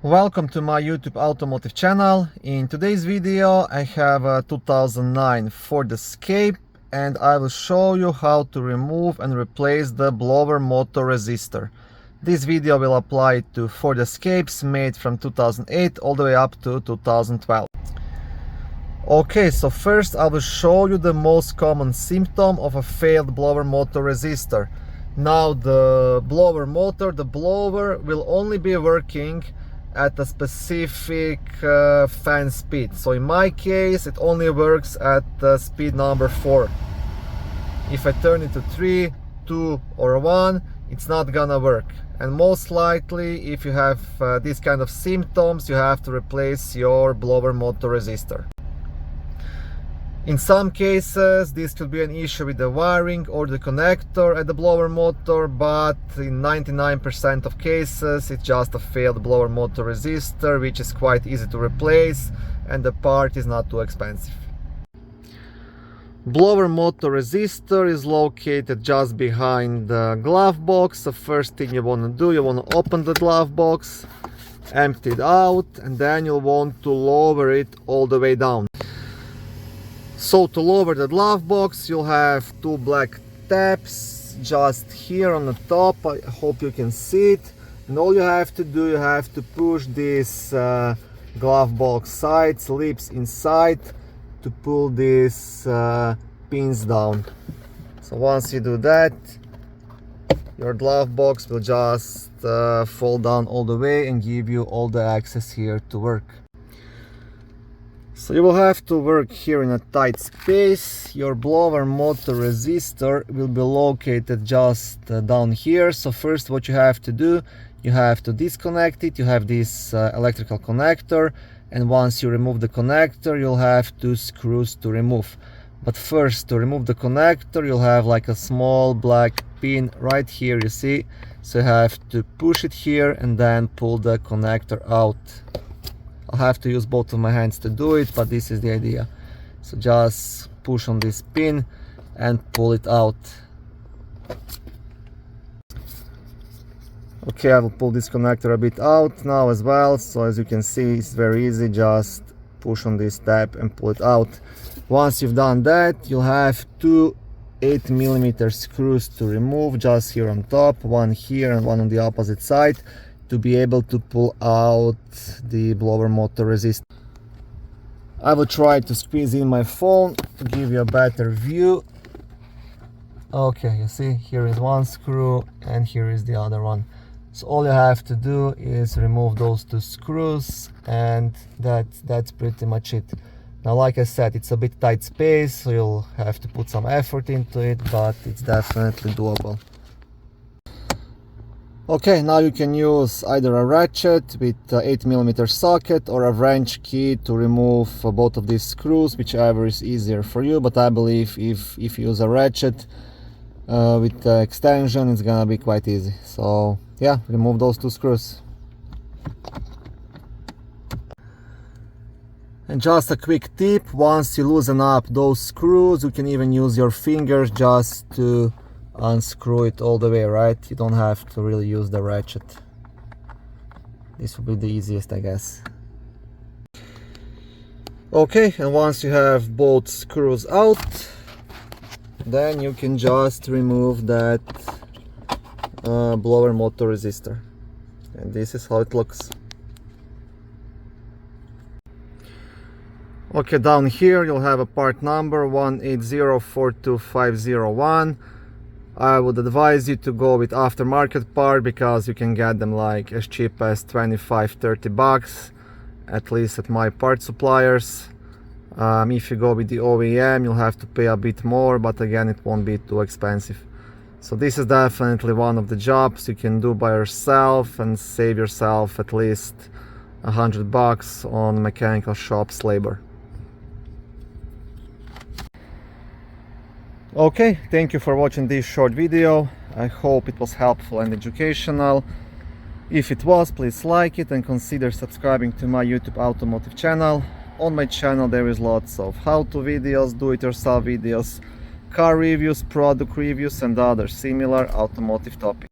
Welcome to my YouTube automotive channel. In today's video I have a 2009 Ford Escape and I will show you how to remove and replace the blower motor resistor. This video will apply to Ford Escapes made from 2008 all the way up to 2012. Okay, so first I will show you the most common symptom of a failed blower motor resistor. Now the blower motor, the blower will only be working at a specific fan speed. So in my case it only works at speed number 4. If I turn it to 3, 2 or 1, it's not gonna work. And most likely if you have these kind of symptoms, you have to replace your blower motor resistor. In some cases this could be an issue with the wiring or the connector at the blower motor, but in 99% of cases it's just a failed blower motor resistor, which is quite easy to replace and the part is not too expensive. Blower motor resistor is located just behind the glove box. The first thing you want to do, you want to open the glove box, empty it out, and then you'll want to lower it all the way down. So to lower the glove box, you'll have two black tabs just here on the top. I hope you can see it. And all you have to do, you have to push this glove box side, slips inside to pull these pins down. So once you do that, your glove box will just fall down all the way and give you all the access here to work. So you will have to work here in a tight space. Your blower motor resistor will be located just down here. So first what you have to do, you have to disconnect it. You have this electrical connector, and once you remove the connector you'll have two screws to remove. But first, to remove the connector, you'll have like a small black pin right here, you see. So you have to push it here and then pull the connector out. I'll have to use both of my hands to do it, but this is the idea. So just push on this pin and pull it out. Okay, I will pull this connector a bit out now as well. So as you can see, it's very easy. Just push on this tab and pull it out. Once you've done that, you'll have two 8mm screws to remove, just here on top, one here and one on the opposite side, to be able to pull out the blower motor resistor. I will try to squeeze in my phone to give you a better view. Okay, you see, here is one screw and here is the other one. So all you have to do is remove those two screws, and that's pretty much it. Now, like I said, it's a bit tight space, so you'll have to put some effort into it, but it's definitely doable. Okay, now you can use either a ratchet with 8mm socket or a wrench key to remove both of these screws, whichever is easier for you. But I believe if you use a ratchet with the extension, it's gonna be quite easy. So yeah, remove those two screws. And just a quick tip, once you loosen up those screws, you can even use your fingers just to unscrew it all the way, right? You don't have to really use the ratchet. This will be the easiest, I guess. Okay, and once you have both screws out, then you can just remove that blower motor resistor. And this is how it looks. Okay, down here you'll have a part number 180-42501. I would advise you to go with aftermarket part because you can get them like as cheap as 25-30 bucks, at least at my part suppliers. If you go with the OEM, you'll have to pay a bit more, but again, it won't be too expensive. So this is definitely one of the jobs you can do by yourself and save yourself at least 100 bucks on mechanical shop's labor. Okay, thank you for watching this short video. I hope it was helpful and educational. If it was, please like it and consider subscribing to my YouTube automotive channel. On my channel there is lots of how-to videos, do-it-yourself videos, car reviews, product reviews and other similar automotive topics.